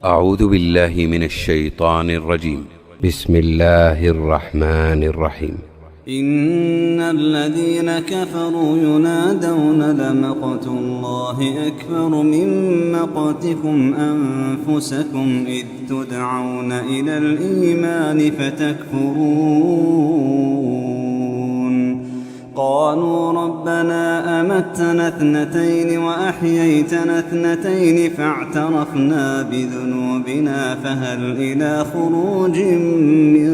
أعوذ بالله من الشيطان الرجيم. بسم الله الرحمن الرحيم. إن الذين كفروا ينادون لمقت الله أكبر من مقتكم أنفسكم إذ تدعون إلى الإيمان فتكفرون. قالوا ربنا أمتنا اثنتين وأحييتنا اثنتين فاعترفنا بذنوبنا فهل إلى خروج من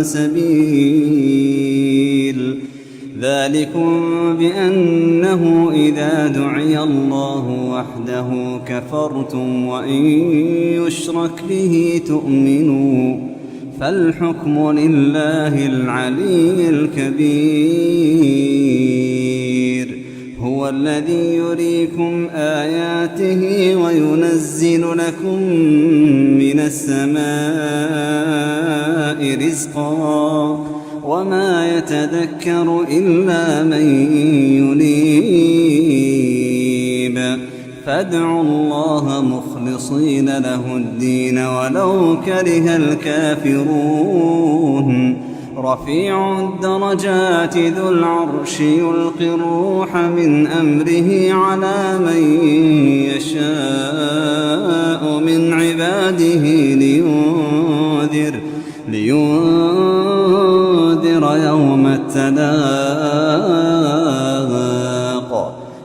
سبيل. ذلكم بأنه إذا دعي الله وحده كفرتم وإن يشرك به تؤمنوا فالحكم لله العلي الكبير. هو الذي يريكم آياته وينزل لكم من السماء رزقا وما يتذكر إلا من ينيب. فادعوا الله مخلصين له الدين ولو كره الكافرون. رفيع الدرجات ذو العرش يلقي الروح من أمره على من يشاء من عباده لينذر يوم التلاق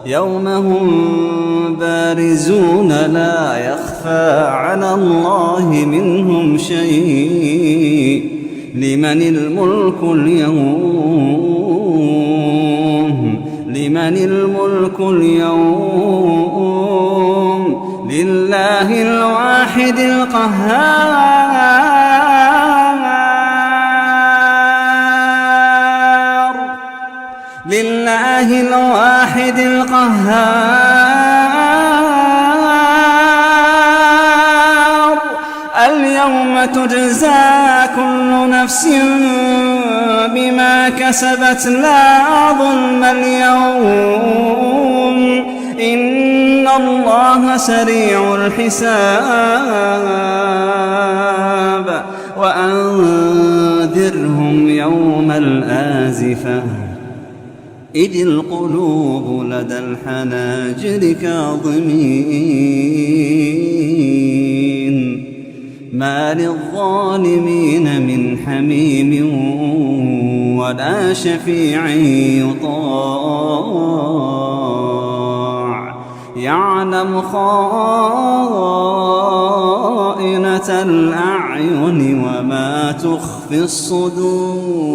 يوم هم بارزون لا يخفى على الله منهم شيء. لمن الملك اليوم لله الواحد القهار. لله الواحد القهار. اليوم تجزى كل نفس بما كسبت لا ظلم اليوم إن الله سريع الحساب. وأنذرهم يوم الآزفة إذ القلوب لدى الحناجر كاظمين ما للظالمين من حميم ولا شفيع يطاع. يعلم خائنة الأعين وما تخفي الصدور.